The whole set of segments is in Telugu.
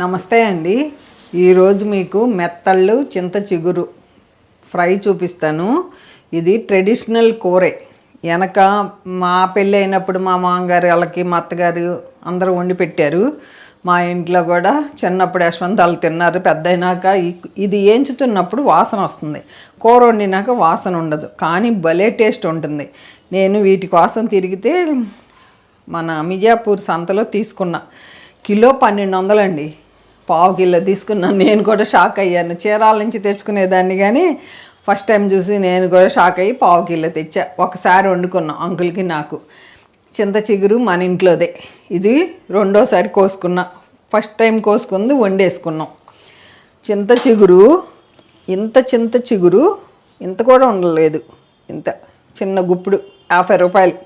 నమస్తే అండి. ఈరోజు మీకు మెత్తళ్ళు చింత చిగురు ఫ్రై చూపిస్తాను. ఇది ట్రెడిషనల్ కూరే. వెనక మా పెళ్ళి అయినప్పుడు మా మామగారు వాళ్ళకి మా అత్తగారు అందరూ వండి పెట్టారు. మా ఇంట్లో కూడా చిన్నప్పుడు యశ్వంతాలు తిన్నారు. పెద్ద అయినాక ఇది ఏంచుతున్నప్పుడు వాసన వస్తుంది, కూర వండినాక వాసన ఉండదు, కానీ భలే టేస్ట్ ఉంటుంది. నేను వీటి కోసం తిరిగితే మన మియాపూర్ సంతలో తీసుకున్నా. కిలో 1200 అండి. పావు కిలో తీసుకున్నాను. నేను కూడా షాక్ అయ్యాను. చీరాల నుంచి తెచ్చుకునేదాన్ని, కానీ ఫస్ట్ టైం చూసి నేను కూడా షాక్ అయ్యి పావు కిలో తెచ్చా. ఒకసారి వండుకున్నాం అంకుల్కి నాకు. చింత చిగురు మన ఇంట్లోదే. ఇది రెండోసారి కోసుకున్నా. First time కోసుకుంది వండేసుకున్నాం. చింత చిగురు ఇంత కూడా ఉండలేదు. ఇంత చిన్న గుప్పుడు 50 రూపాయలు.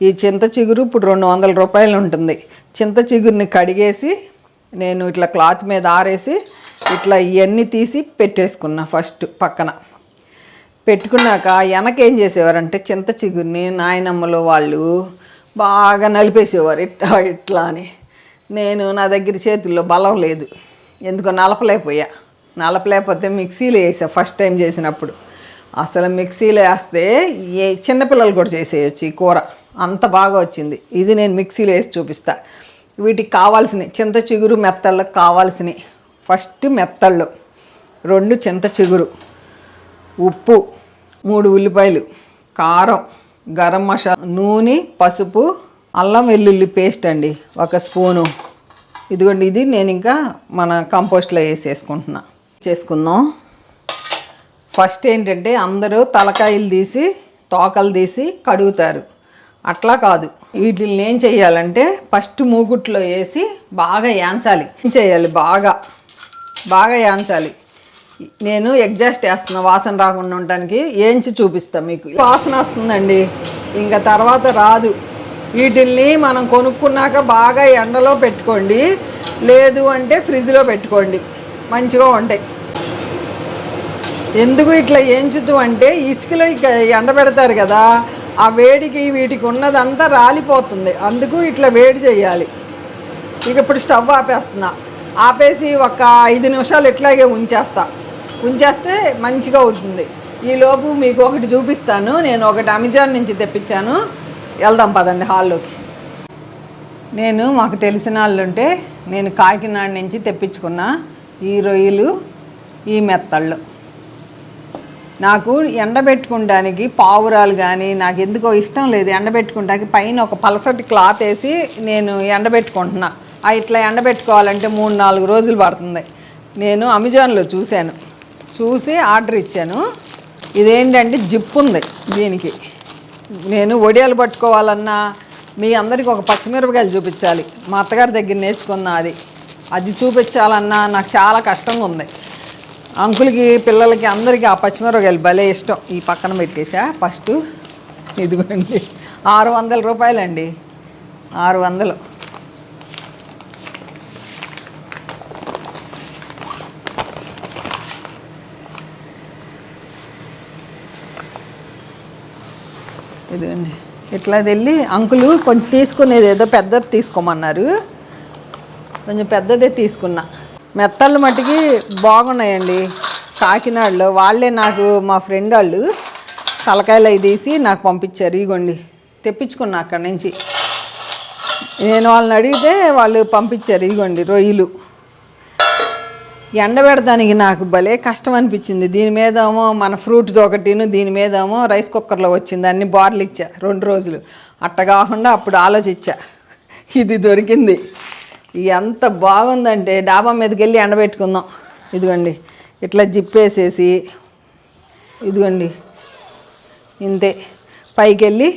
ఈ చింత చిగురు ఇప్పుడు 200 రూపాయలు ఉంటుంది. చింత చిగురిని కడిగేసి నేను ఇట్లా క్లాత్ మీద ఆరేసి ఇట్లా ఇవన్నీ తీసి పెట్టేసుకున్నా. ఫస్ట్ పక్కన పెట్టుకున్నాక వెనక ఏం చేసేవారంటే చింత చిగురిని నాయనమ్మలు వాళ్ళు బాగా నలిపేసేవారు ఇట్లా అని. నా దగ్గర చేతుల్లో బలం లేదు, ఎందుకో నలపలేకపోతే మిక్సీలో వేసా. ఫస్ట్ టైం చేసినప్పుడు అసలు మిక్సీలో వేస్తే చిన్నపిల్లలు కూడా చేసేయచ్చు ఈ కూర, అంత బాగా వచ్చింది. ఇది నేను మిక్సీలో వేసి చూపిస్తా. వీటికి కావాల్సినవి చింత చిగురు మెత్తళ్ళకి కావాల్సినవి. ఫస్ట్ మెత్తళ్ళు 2 చింత చిగురు, ఉప్పు 3 ఉల్లిపాయలు, కారం, గరం మసాలా, నూనె, పసుపు, అల్లం వెల్లుల్లి పేస్ట్ అండి 1 స్పూను. ఇదిగోండి, ఇది నేను ఇంకా మన కంపోస్ట్లో చేసుకుందాం. ఫస్ట్ ఏంటంటే అందరూ తలకాయలు తీసి తోకలు తీసి కడుగుతారు. అట్లా కాదు, వీటిని ఏం చేయాలంటే ఫస్ట్ మూకుట్లో వేసి బాగా యాంచాలి. బాగా యాంచాలి. నేను ఎగ్జాస్ట్ వేస్తున్నా వాసన రాకుండా ఉండటానికి. ఏంచి చూపిస్తాను మీకు. వాసన వస్తుందండి, ఇంకా తర్వాత రాదు. వీటిల్ని మనం కొనుక్కున్నాక బాగా ఎండలో పెట్టుకోండి, లేదు అంటే ఫ్రిడ్జ్లో పెట్టుకోండి, మంచిగా ఉంటాయి. ఎందుకు ఇట్లా ఏంచుతూ అంటే ఇసుకలో ఇక ఎండబెడతారు కదా, ఆ వేడికి వీటికి ఉన్నదంతా రాలిపోతుంది. అందుకు ఇట్లా వేడి చేయాలి. ఇక ఇప్పుడు స్టవ్ ఆపేసి ఒక 5 నిమిషాలు ఇట్లాగే ఉంచేస్తే మంచిగా అవుతుంది. ఈలోపు మీకు ఒకటి చూపిస్తాను. నేను ఒకటి అమెజాన్ నుంచి తెప్పించాను. వెళ్దాం పదండి హాల్లోకి. మాకు తెలిసిన వాళ్ళు ఉంటే నేను కాకినాడ నుంచి తెప్పించుకున్న ఈ రొయ్యలు, ఈ మెత్తళ్ళు. నాకు ఎండబెట్టుకోవడానికి పావురాలు కానీ నాకు ఎందుకో ఇష్టం లేదు. ఎండబెట్టుకోవడానికి పైన ఒక పలసటి క్లాత్ వేసి నేను ఎండబెట్టుకుంటున్నా. ఇట్లా ఎండబెట్టుకోవాలంటే 3-4 రోజులు పడుతుంది. నేను అమెజాన్లో చూసి ఆర్డర్ ఇచ్చాను. ఇదేంటంటే జిప్ ఉంది దీనికి. నేను వడియాలు పట్టుకోవాలన్నా, మీ అందరికీ ఒక పచ్చిమిరపకాయలు చూపించాలి. మా అత్తగారి దగ్గర నేర్చుకున్నా. అది చూపించాలన్నా నాకు చాలా కష్టంగా ఉంది. అంకులకి, పిల్లలకి, అందరికీ ఆ పచ్చిమిరపకాయలు భలే ఇష్టం. ఈ పక్కన పెట్టేసా ఫస్ట్. ఇదిగోండి 600 రూపాయలండి, 600. ఇదిగోండి, ఇట్లా వెళ్ళి అంకులు కొంచెం తీసుకునేది ఏదో పెద్దది తీసుకోమన్నారు, కొంచెం పెద్దదే తీసుకున్నా. మెత్తళ్ళు మట్టికి బాగున్నాయండి. కాకినాడలో వాళ్ళే నాకు, మా ఫ్రెండ్ వాళ్ళు తలకాయలు అవి తీసి నాకు పంపించారు. ఇగోండి, తెప్పించుకున్నా అక్కడి నుంచి. నేను వాళ్ళని అడిగితే వాళ్ళు పంపించారు. ఇగోండి రొయ్యలు. ఎండబెడడానికి నాకు భలే కష్టం అనిపించింది. దీని మీదేమో మన ఫ్రూట్తో ఒకటిను, దీని మీదేమో రైస్ కుక్కర్లో వచ్చింది. అన్ని బార్లు ఇచ్చా 2 రోజులు. అట్ట కాకుండా అప్పుడు ఆలోచించా, ఇది దొరికింది. ఎంత బాగుందంటే డాబా మీదకి వెళ్ళి ఎండబెట్టుకుందాం. ఇదిగోండి, ఇట్లా జిప్పేసేసి, ఇదిగోండి ఇంతే. పైకి వెళ్ళి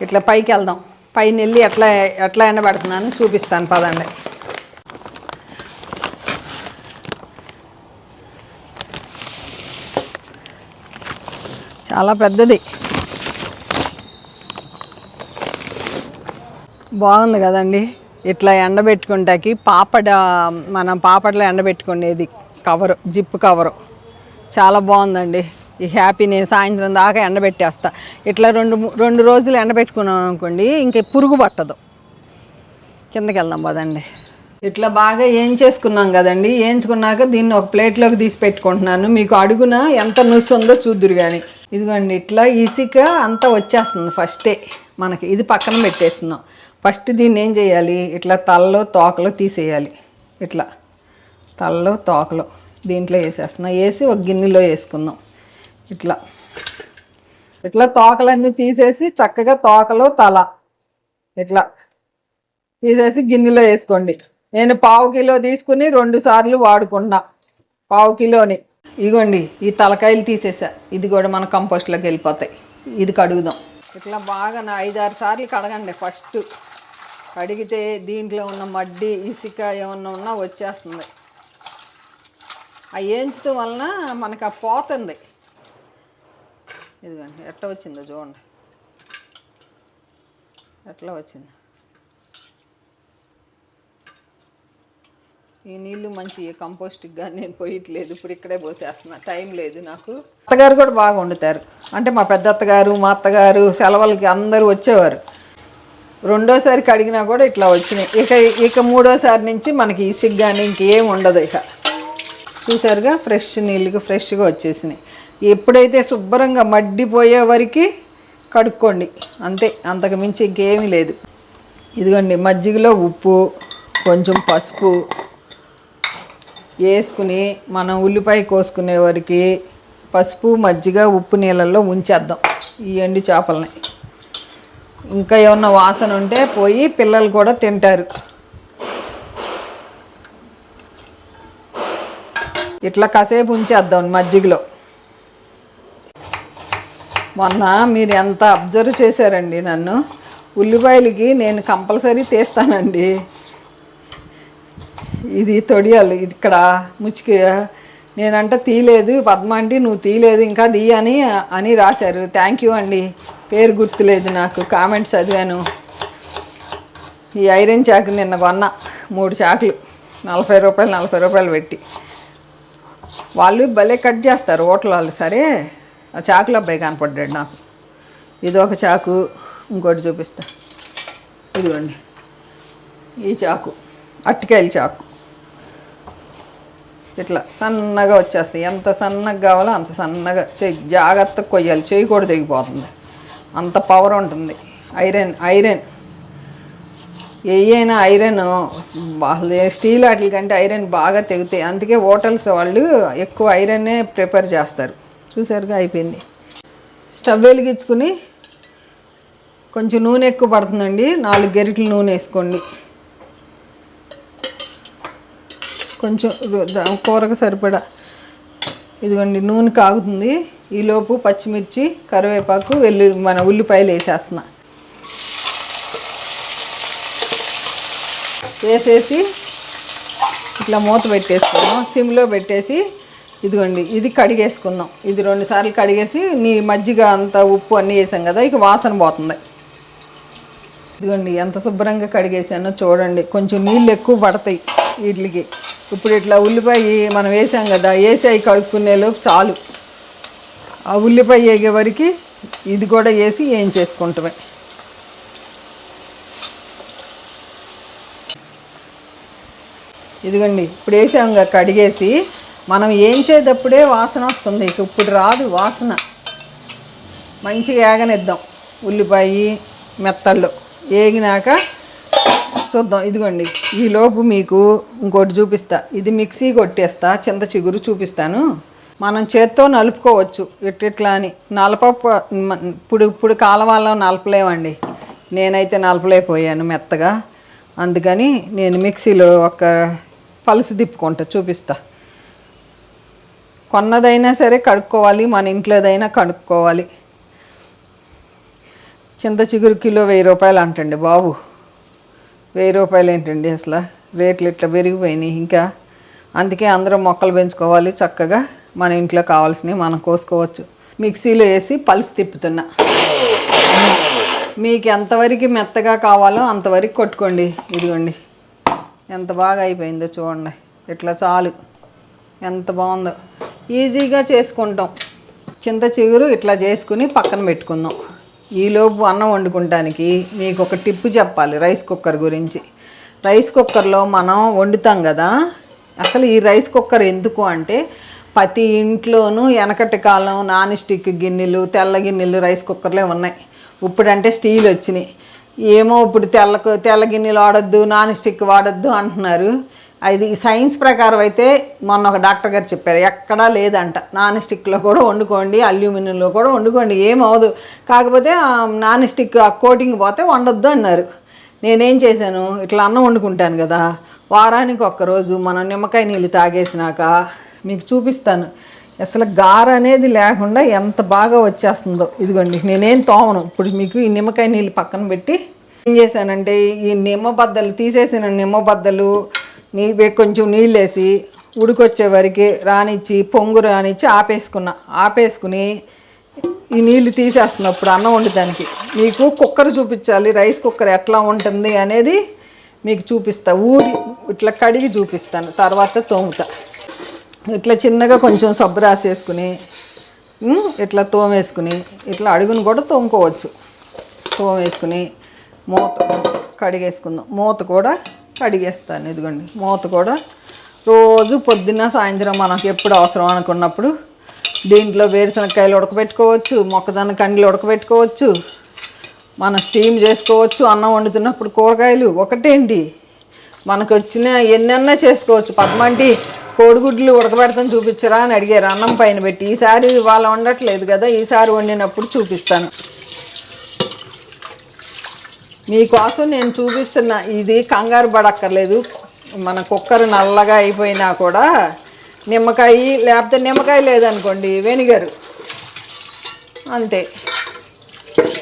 ఇట్లా పైకి వెళ్దాం. పైన వెళ్ళి ఎట్లా ఎండబెడుతున్నాను చూపిస్తాను పదండి. చాలా పెద్దది, బాగుంది కదండి. ఇట్లా ఎండబెట్టుకుంటాకి మనం పాపడలో ఎండబెట్టుకునేది కవరు, జిప్ కవరు చాలా బాగుందండి. ఈ హ్యాపీ నేను సాయంత్రం దాకా ఎండబెట్టేస్తా. ఇట్లా 2 రోజులు ఎండబెట్టుకున్నాం అనుకోండి, ఇంక పురుగు పట్టదు. కిందకి వెళ్దాం పదండి. ఇట్లా బాగా వేయించేసుకున్నాం కదండి. వేయించుకున్నాక దీన్ని ఒక ప్లేట్లోకి తీసి పెట్టుకుంటున్నాను. మీకు అడుగున ఎంత నుసు ఉందో చూద్దురు కానీ. ఇదిగోండి ఇట్లా ఇసుక అంతా వచ్చేస్తుంది ఫస్టే మనకి. ఇది పక్కన పెట్టేస్తున్నాం. ఫస్ట్ దీన్ని ఏం చేయాలి, ఇట్లా తలలో తోకలో తీసేయాలి. ఇట్లా తలలో తోకలో దీంట్లో వేసేస్తున్నాం. వేసి ఒక గిన్నెలో వేసుకుందాం. ఇట్లా ఇట్లా తోకలన్నీ తీసేసి చక్కగా తోకలో తల ఇట్లా తీసేసి గిన్నెలో వేసుకోండి. నేను 1/2 కిలో తీసుకుని 2 సార్లు వాడుకున్నా. 1/2 కిలోని. ఇదిగోండి ఈ తలకాయలు తీసేసా. ఇది కూడా మన కంపోస్ట్లోకి వెళ్ళిపోతాయి. ఇది కడుగుదాం. ఇట్లా బాగా 5-6 సార్లు కడగండి. ఫస్ట్ కడిగితే దీంట్లో ఉన్న మడ్డి ఇసుక ఏమన్నా ఉన్నా వచ్చేస్తుంది. ఆ వేయించడం వలన మనకు ఆ పోతుంది. ఇదిగోండి ఎట్లా వచ్చిందో చూడండి. ఎట్లా వచ్చింది. ఈ నీళ్ళు మంచి కంపోస్ట్గా నేను పోయట్లేదు. ఇప్పుడు ఇక్కడే పోసేస్తున్నా. టైం లేదు నాకు. అత్తగారు కూడా బాగా వండుతారు. అంటే మా పెద్ద అత్తగారు మా అత్తగారు సెలవులకి అందరూ వచ్చేవారు. 2వ సారి కడిగినా కూడా ఇట్లా వచ్చినాయి. ఇక 3వ సారి నుంచి మనకి ఇసుక కానీ ఇంకేం ఉండదు. ఇక చూసారుగా ఫ్రెష్ నీళ్ళకి ఫ్రెష్గా వచ్చేసినాయి. ఎప్పుడైతే శుభ్రంగా మడ్డిపోయే వరకు కడుక్కోండి అంతే. అంతకు మించి ఇంకేమీ లేదు. ఇదిగోండి మజ్జిగలో ఉప్పు కొంచెం పసుపు వేసుకుని మనం ఉల్లిపాయ కోసుకునే వరకు పసుపు మజ్జిగ ఉప్పు నీళ్ళల్లో ఉంచేద్దాం ఈ ఎండు చేపలని. ఇంకా ఏమన్నా వాసన ఉంటే పోయి పిల్లలు కూడా తింటారు. ఇట్లా కాసేపు ఉంచేద్దాం మజ్జిగలో. మొన్న మీరు ఎంత అబ్జర్వ్ చేశారండి నన్ను. ఉల్లిపాయలకి నేను కంపల్సరీ తీస్తానండి. ఇది తొడియాలి. ఇది ఇక్కడ ముచ్చికి నేనంట తీయలేదు. పద్మ అంటే నువ్వు తీయలేదు ఇంకా అని రాశారు. థ్యాంక్ యూ అండి. పేరు గుర్తులేదు నాకు. కామెంట్స్ చదివాను. ఈ ఐరన్ చాకు నిన్న కొన్న 3 చాకులు 40 రూపాయలు పెట్టి. వాళ్ళు భలే కట్ చేస్తారు హోటల్ వాళ్ళు. సరే ఆ చాకులు అబ్బాయి కనపడ్డాడు నాకు. ఇదొక చాకు. ఇంకోటి చూపిస్తా. ఇదిగోండి ఈ చాకు అరటికాయల చాకు. ఇట్లా సన్నగా వచ్చేస్తాయి. ఎంత సన్నగా కావాలో అంత సన్నగా జాగ్రత్తగా కొయ్యాలి. చేయి కూడా తెగిపోతుంది. అంత పవర్ ఉంటుంది. ఐరన్ ఏయైనా ఐరన్ స్టీల్ వాటి కంటే ఐరన్ బాగా తెగుతాయి. అందుకే హోటల్స్ వాళ్ళు ఎక్కువ ఐరన్నే ప్రిపేర్ చేస్తారు. చూసారుగా అయిపోయింది. స్టవ్ వెలిగించుకుని కొంచెం నూనె ఎక్కువ పడుతుందండి. 4 గరిటెలు నూనె వేసుకోండి. కొంచెం కూరకు సరిపడా. ఇదిగోండి నూనె కాగుతుంది. ఈలోపు పచ్చిమిర్చి కరివేపాకు మన ఉల్లిపాయలు వేసేస్తున్నా. వేసేసి ఇట్లా మూత పెట్టేసుకున్నాం. సిమ్లో పెట్టేసి ఇదిగోండి ఇది కడిగేసుకుందాం. ఇది 2 సార్లు కడిగేసి మజ్జిగ అంతా ఉప్పు అన్నీ వేసాం కదా. ఇక వాసన పోతుంది. ఇదిగోండి ఎంత శుభ్రంగా కడిగేసానో చూడండి. కొంచెం నీళ్ళు ఎక్కువ పడతాయి వీటికి. ఇప్పుడు ఇట్లా ఉల్లిపాయ మనం వేసాం కదా. వేసి అవి కడుక్కునేలోపు చాలు. ఆ ఉల్లిపాయ వేగే వరకు ఇది కూడా వేసి ఏం చేసుకుంటామే. ఇదిగోండి ఇప్పుడు వేసాంగా కడిగేసి మనం వేయించేటప్పుడే వాసన వస్తుంది. ఇక ఇప్పుడు రాదు వాసన. మంచిగా ఏగనిద్దాం. ఉల్లిపాయ మెత్తళ్ళు వేగినాక చూద్దాం. ఇదిగోండి ఈలోపు మీకు ఇంకోటి చూపిస్తా. ఇది మిక్సీ కొట్టేస్తా. చింత చిగురు చూపిస్తాను. మనం చేత్తో నలుపుకోవచ్చు ఇట్లా అని. ఇప్పుడు కాలవాళ్ళం నలపలేమండి. నేనైతే నలపలేకపోయాను మెత్తగా. అందుకని నేను మిక్సీలో ఒక పలుసు తిప్పుకుంటా. చూపిస్తా. కొన్నదైనా సరే కడుక్కోవాలి. మన ఇంట్లోదైనా కడుక్కోవాలి. చింత చిగురు కిలో 1000 రూపాయలు అంటండి బాబు. 1000 రూపాయలు ఏంటండి అసలు. రేట్లు ఇట్లా పెరిగిపోయినాయి. ఇంకా అందుకే అందరం మొక్కలు పెంచుకోవాలి. చక్కగా మన ఇంట్లో కావాల్సినవి మనం కోసుకోవచ్చు. మిక్సీలో వేసి పల్స్ తిప్పుతున్నా. మీకు ఎంతవరకు మెత్తగా కావాలో అంతవరకు కొట్టుకోండి. ఇదిగోండి ఎంత బాగా అయిపోయిందో చూడండి. ఇట్లా చాలు. ఎంత బాగుందో. ఈజీగా చేసుకుంటాం. చింత చిగురు ఇట్లా చేసుకుని పక్కన పెట్టుకుందాం. ఈలోపు అన్నం వండుకుంటానికి మీకు ఒక టిప్పు చెప్పాలి రైస్ కుక్కర్ గురించి. రైస్ కుక్కర్లో మనం వండుతాం కదా. అసలు ఈ రైస్ కుక్కర్ ఎందుకు అంటే ప్రతి ఇంట్లోనూ వెనకటి కాలం నాన్ స్టిక్ గిన్నెలు, తెల్ల గిన్నెలు రైస్ కుక్కర్లే ఉన్నాయి. ఇప్పుడంటే స్టీల్ వచ్చినాయి. ఏమో ఇప్పుడు తెల్ల గిన్నెలు వాడొద్దు, నాన్ స్టిక్ వాడొద్దు అంటున్నారు. అది సైన్స్ ప్రకారం అయితే మొన్న ఒక డాక్టర్ గారు చెప్పారు, ఎక్కడా లేదంట. నాన్ స్టిక్లో కూడా వండుకోండి, అల్యూమినియంలో కూడా వండుకోండి, ఏమవదు. కాకపోతే నాన్ స్టిక్ కోటింగ్ పోతే వండొద్దు అన్నారు. నేనేం చేశాను, ఇట్లా అన్నం వండుకుంటాను కదా, వారానికి ఒక్కరోజు మనం నిమ్మకాయ నీళ్ళు తాగేసినాక మీకు చూపిస్తాను అసలు గార అనేది లేకుండా ఎంత బాగా వచ్చేస్తుందో. ఇదిగోండి, నేనేం తోమను. ఇప్పుడు మీకు ఈ నిమ్మకాయ నీళ్ళు పక్కన పెట్టి ఏం చేశానంటే, ఈ నిమ్మబద్దలు తీసేసిన నిమ్మబద్దలు కొంచెం నీళ్ళు వేసి ఉడికొచ్చే వరకు రానిచ్చి, పొంగు రానిచ్చి ఆపేసుకుని ఈ నీళ్ళు తీసేస్తున్నప్పుడు అన్నం వండడానికి మీకు కుక్కర్ చూపించాలి, రైస్ కుక్కర్ ఎట్లా ఉంటుంది అనేది మీకు చూపిస్తా. ఇట్లా కడిగి చూపిస్తాను, తర్వాత తోముతా. ఇట్లా చిన్నగా కొంచెం సబ్బు రాసేసుకుని ఇట్లా తోమేసుకుని ఇట్లా అడుగును కూడా తోముకోవచ్చు. తోమేసుకుని మూత కడిగేసుకుందాం. మూత కూడా కడిగేస్తాను. ఇదిగోండి, మూత కూడా రోజు పొద్దున్న సాయంత్రం మనకు ఎప్పుడు అవసరం అనుకున్నప్పుడు దీంట్లో వేరుశనగకాయలు ఉడకబెట్టుకోవచ్చు, మొక్కజొన్న కండ్లు ఉడకబెట్టుకోవచ్చు, మనం స్టీమ్ చేసుకోవచ్చు. అన్నం వండుతున్నప్పుడు కూరగాయలు ఒకటేంటి మనకు వచ్చిన ఎన్నెన్నా చేసుకోవచ్చు. పద్మంటి కోడిగుడ్లు ఉడకబెడతాను చూపించరా అని అడిగారు అన్నం పైన పెట్టి. ఈసారి వాళ్ళు వండట్లేదు కదా, ఈసారి వండినప్పుడు చూపిస్తాను మీకోసం. నేను చూపిస్తున్నా, ఇది కంగారు పడక్కర్లేదు. మన కుక్కర్ నల్లగా అయిపోయినా కూడా నిమ్మకాయ, లేకపోతే నిమ్మకాయ లేదనుకోండి వెనిగరు, అంతే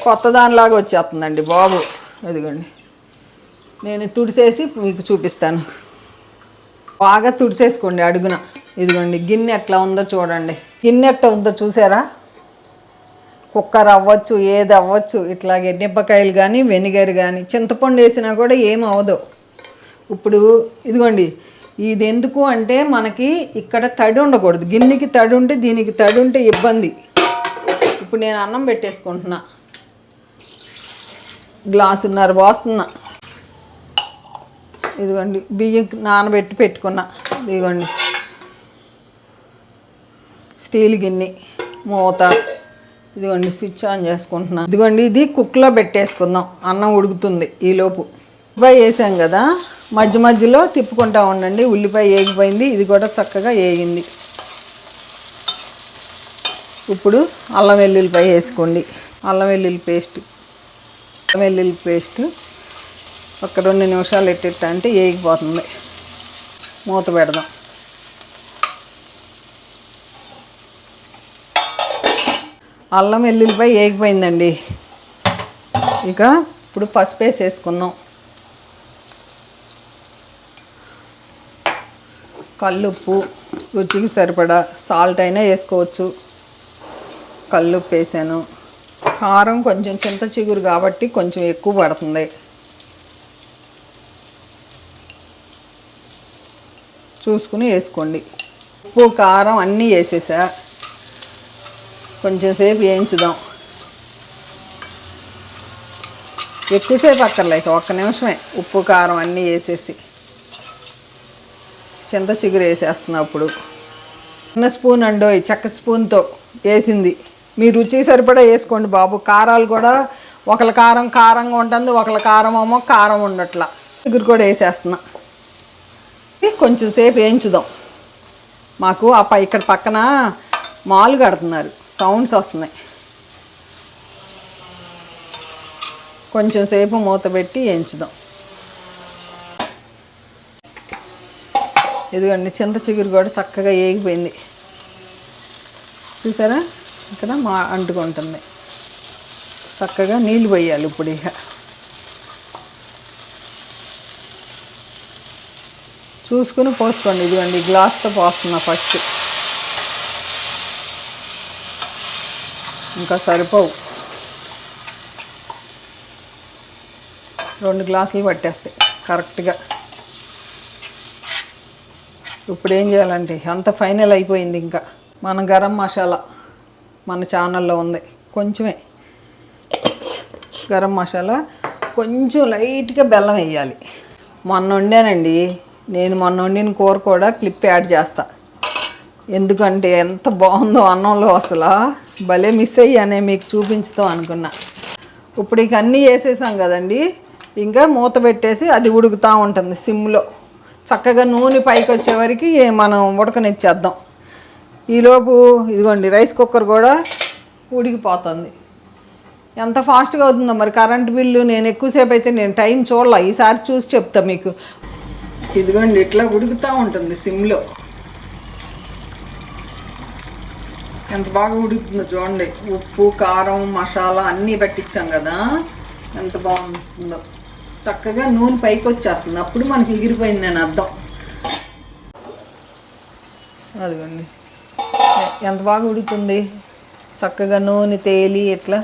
కొత్త దానిలాగా వచ్చేస్తుందండి బాబు. ఇదిగోండి, నేను తుడిసేసి మీకు చూపిస్తాను. బాగా తుడిసేసుకోండి అడుగున. ఇదిగోండి, గిన్నె ఎట్లా ఉందో చూడండి. గిన్నె ఎట్లా ఉందో చూసారా? కుక్కర్ అవ్వచ్చు, ఏది అవ్వచ్చు. ఇట్లాగే నిమ్మకాయలు కానీ వెనిగర్ కానీ చింతపండు వేసినా కూడా ఏం అవ్వదు. ఇప్పుడు ఇదిగోండి, ఇది ఎందుకు అంటే మనకి ఇక్కడ తడి ఉండకూడదు. గిన్నెకి తడి ఉంటే, దీనికి తడి ఉంటే ఇబ్బంది. ఇప్పుడు నేను అన్నం పెట్టేసుకుంటున్నా, గ్లాసున్నర పోస్తున్నా. ఇదిగోండి, బియ్యం నానబెట్టి పెట్టుకున్నా. ఇదిగోండి స్టీల్ గిన్నె, మూత. ఇదిగోండి స్విచ్ ఆన్ చేసుకుంటున్నా. ఇదిగోండి, ఇది కుక్లో పెట్టేసుకుందాం, అన్నం ఉడుకుతుంది ఈలోపు. ఉల్లిపాయ వేసాం కదా, మధ్య మధ్యలో తిప్పుకుంటా ఉండండి. ఉల్లిపాయ వేగిపోయింది, ఇది కూడా చక్కగా వేగింది. ఇప్పుడు అల్లం వెల్లుల్లిపాయ వేసుకోండి. అల్లం వెల్లుల్లి పేస్ట్ ఒక 2 నిమిషాలు ఎట్టిట్ట అంటే వేగిపోతుంది. మూత పెడదాం. అల్లం వెల్లుల్లిపాయ వేగిపోయిందండి. ఇక ఇప్పుడు పసుపు వేసేసుకుందాం. కల్లుప్పు రుచికి సరిపడా, సాల్ట్ అయినా వేసుకోవచ్చు. కల్లుప్పు వేసాను. కారం కొంచెం చింత చిగురు కాబట్టి కొంచెం ఎక్కువ పడుతుంది. చూసుకుని వేసుకోండి. ఉప్పు కారం అన్నీ వేసేసా. కొంచెం సేపు వేయించుదాం. ఎక్కువసేపు అక్కర్లేక 1 నిమిషమే. ఉప్పు కారం అన్నీ వేసేసి చింత చిగురు వేసేస్తున్నప్పుడు చిన్న స్పూన్ అండోయ్, చెక్క స్పూన్తో వేసింది. మీ రుచికి సరిపడా వేసుకోండి బాబు. కారాలు కూడా ఒకళ్ళ కారం కారంగా ఉంటుంది, ఒకళ్ళ కారం ఏమో కారం ఉండట్లా. చిగురు కూడా వేసేస్తున్నా. కొంచెం సేపు వేయించుదాం. మాకు ఇక్కడ పక్కన మాలు కడుతున్నారు, సౌండ్స్ వస్తున్నాయి. కొంచెం సేపు మూత పెట్టి వేయించుదాం. ఇదిగోండి, చింత చిగురు కూడా చక్కగా వేగిపోయింది. చూసారా, ఇక్కడ అంటుకుంటుంది. చక్కగా నీళ్ళు పోయాలి ఇప్పుడు. ఇక చూసుకుని పోసుకోండి. ఇదిగోండి, గ్లాస్తో పోస్తున్నా ఫస్ట్. ఇంకా సరిపోవు, 2 గ్లాసులు పట్టేస్తాయి కరెక్ట్గా. ఇప్పుడు ఏం చేయాలంటే అంత ఫైనల్ అయిపోయింది. ఇంకా మన గరం మసాలా మన ఛానల్లో ఉంది, కొంచెమే గరం మసాలా, కొంచెం లైట్గా బెల్లం వేయాలి. మొన్న వండానండి. నేను మొన్న వండిన కూర కూడా క్లిప్ యాడ్ చేస్తా. ఎందుకంటే ఎంత బాగుందో అన్నంలో, అసలు భలే మిస్ అయ్యానే మీకు చూపించుతాం అనుకున్నా. ఇప్పుడు ఇక అన్నీ వేసేసాం కదండి, ఇంకా మూత పెట్టేసి అది ఉడుకుతూ ఉంటుంది సిమ్లో. చక్కగా నూనె పైకి వచ్చేవరకు మనం ఉడకనిచ్చేద్దాం. ఈలోపు ఇదిగోండి రైస్ కుక్కర్ కూడా ఉడికిపోతుంది. ఎంత ఫాస్ట్గా అవుతుందో మరి. కరెంట్ బిల్లు నేను ఎక్కువసేపు అయితే నేను టైం చూడాల, ఈసారి చూసి చెప్తా మీకు. ఇదిగోండి ఇట్లా ఉడుకుతూ ఉంటుంది సిమ్లో. ఎంత బాగా ఉడుకుతుందో చూడండి. ఉప్పు, కారం, మసాలా అన్నీ పట్టించాం కదా, ఎంత బాగుంటుందో. చక్కగా నూనె పైకి వచ్చేస్తుంది, అప్పుడు మనకి ఎగిరిపోయింది అని అర్థం. అదిగోండి ఎంత బాగా ఉడుకుతుంది. చక్కగా నూనె తేలి ఇట్లా.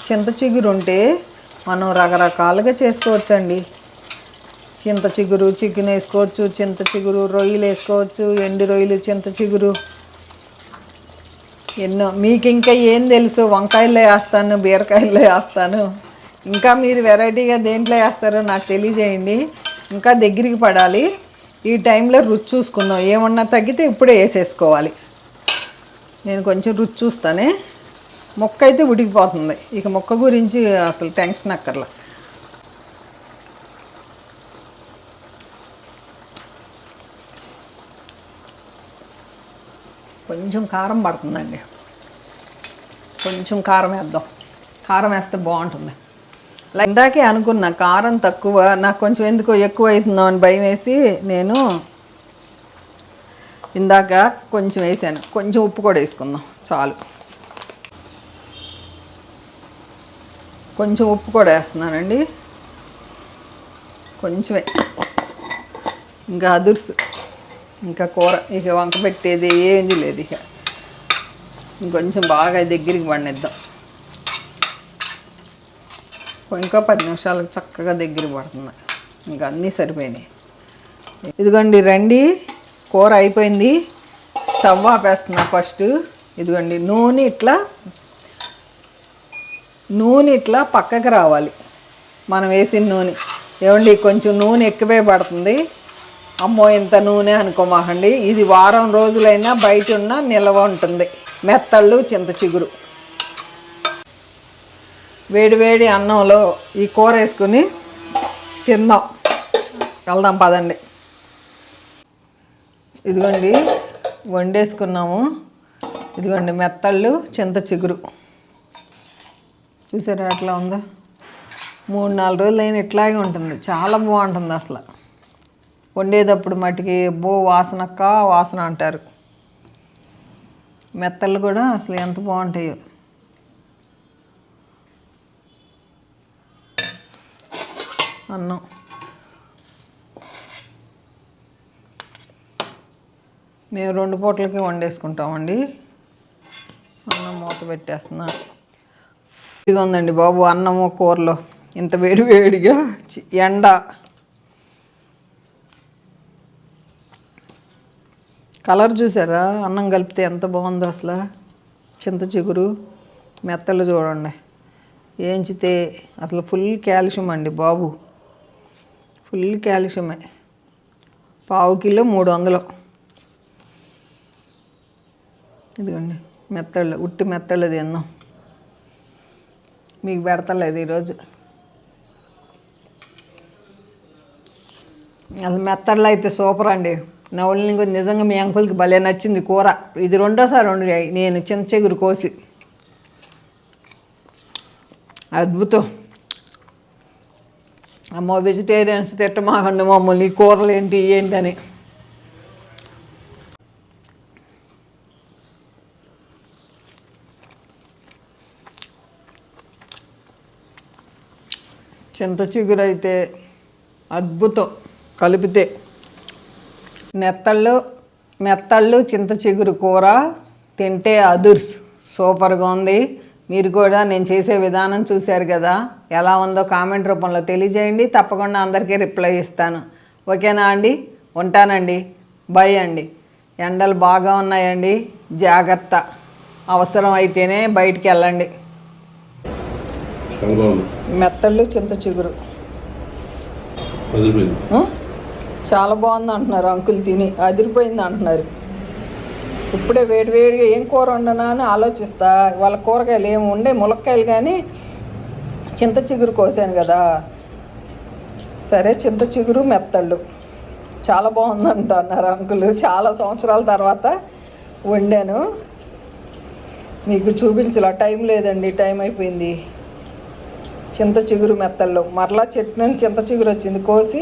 చింత చిగురు ఉంటే మనం రకరకాలుగా చేసుకోవచ్చండి. చింత చిగురు చికెన్ వేసుకోవచ్చు, చింత చిగురు రొయ్యలు వేసుకోవచ్చు, ఎండు రొయ్యలు, చింత చిగురు ఎన్నో. మీకు ఇంకా ఏం తెలుసు? వంకాయల్లో వేస్తాను, బీరకాయల్లో వేస్తాను. ఇంకా మీరు వెరైటీగా దేంట్లో వేస్తారో నాకు తెలియజేయండి. ఇంకా దగ్గరికి పడాలి. ఈ టైంలో రుచి చూసుకుందాం. ఏమన్నా తగ్గితే ఇప్పుడే వేసేసుకోవాలి. నేను కొంచెం రుచి చూస్తానే. మొక్క అయితే ఉడికిపోతుంది. ఇక మొక్క గురించి అసలు టెన్షన్ అక్కర్లా. కొంచెం కారం పడుతుందండి, కొంచెం కారం వేద్దాం. కారం వేస్తే బాగుంటుంది. ఇందాకే అనుకున్నా కారం తక్కువ, నాకు కొంచెం ఎందుకో ఎక్కువ అవుతుందో అని భయం వేసి నేను ఇందాక కొంచెం వేసాను. కొంచెం ఉప్పు కూడా వేసుకుందాం, చాలు. కొంచెం ఉప్పు కూడా వేస్తున్నానండి, కొంచెమే. ఇంకా అదుర్సు, ఇంకా కూర ఇక వంక పెట్టేది ఏమీ లేదు. ఇక ఇంకొంచెం బాగా దగ్గరికి పండిద్దాం. ఇంకా 10 నిమిషాలకు చక్కగా దగ్గర పడుతుంది. ఇంకా అన్నీ సరిపోయినాయి. ఇదిగోండి రండి, కూర అయిపోయింది. స్టవ్ ఆపేస్తున్నా ఫస్ట్. ఇదిగోండి నూనె ఇట్లా పక్కకి రావాలి మనం వేసిన నూనె. ఏమండి కొంచెం నూనె ఎక్కువే పడుతుంది. అమ్మో ఇంత నూనె అనుకోమాకండి. ఇది వారం రోజులైనా బయట ఉన్న నిల్వ ఉంటుంది. మెత్తళ్ళు, చింత చిగురు. వేడి వేడి అన్నంలో ఈ కూర వేసుకుని తిందాం. వెళ్దాం పదండి. ఇదిగోండి వండేసుకున్నాము. ఇదిగోండి మెత్తళ్ళు, చింత చిగురు. చూసారా ఎట్లా ఉందో? 3-4 రోజులైనా ఇట్లాగే ఉంటుంది. చాలా బాగుంటుంది అసలు. వండేటప్పుడు మటుకి వాసన అంటారు. మెత్తళ్ళు కూడా అసలు ఎంత బాగుంటాయో. అన్నం మేము 2 పూటలకి వండేసుకుంటామండి. అన్నం మూత పెట్టేస్తున్నా. ఇదిగా ఉందండి బాబు అన్నము కూరలో. ఇంత వేడిగా ఎండ. కలర్ చూసారా? అన్నం కలిపితే ఎంత బాగుందో అసలు. చింత చిగురు మెత్తలు చూడండి వేయించితే అసలు ఫుల్ కాల్షియం అండి బాబు. ఫుల్ కాల్షియమే. ½ కిలో 300. ఇదిగోండి మెత్తళ్ళు, ఉట్టి మెత్తళ్ళు తిందాం. మీకు పెడతలేదు ఈరోజు. అసలు మెత్తళ్ళు అయితే సూపర్ అండి. నవలిని కొంచెం నిజంగా మీ అంకుల్కి భలే నచ్చింది కూర. ఇది 2సారి వండి నేను చింత చిగురు కోసి. అద్భుతం. అమ్మో వెజిటేరియన్స్ తిట్టమాకండి మమ్మల్ని, ఈ కూరలు ఏంటని. చింత చిగురు అయితే అద్భుతం కలిపితే. మెత్తళ్ళు చింత చిగురు కూర తింటే అదుర్స్ సూపర్గా ఉంది. మీరు కూడా నేను చేసే విధానం చూశారు కదా, ఎలా ఉందో కామెంట్ రూపంలో తెలియజేయండి. తప్పకుండా అందరికీ రిప్లై ఇస్తాను. ఓకేనా అండి? ఉంటానండి. బాయ్ అండి. ఎండలు బాగా ఉన్నాయండి, జాగ్రత్త. అవసరం అయితేనే బయటికి వెళ్ళండి. మెత్తళ్ళు చింత చిగురు వదిలిపోయింది. ఆ? చాలా బాగుంది అంటున్నారు అంకుల్, తిని అదిరిపోయింది అంటున్నారు. ఇప్పుడే వేడివేడిగా ఏం కూర వండనా అని ఆలోచిస్తా. వాళ్ళ కూరగాయలు ఏమి ఉండే, ములక్కాయలు కానీ చింత చిగురు కోసాను కదా, సరే చింత చిగురు మెత్తళ్ళు చాలా బాగుందంట అన్నారు అంకుల్. చాలా సంవత్సరాల తర్వాత వండాను, మీకు చూపించలా, టైం లేదండి, టైం అయిపోయింది. చింత చిగురు మెత్తళ్ళు మరలా చెట్టు నుంచి చింత చిగురు వచ్చింది, కోసి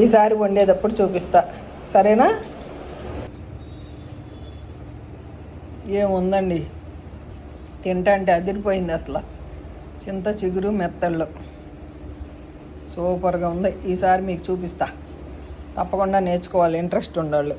ఈసారి వండేటప్పుడు చూపిస్తా, సరేనా? ఏముందండి, తింటంటే అదిరిపోయింది అసలు. చింత చిగురు మెత్తళ్ళు సూపర్గా ఉంది. ఈసారి మీకు చూపిస్తా, తప్పకుండా నేర్చుకోవాలి ఇంట్రెస్ట్ ఉండాలి.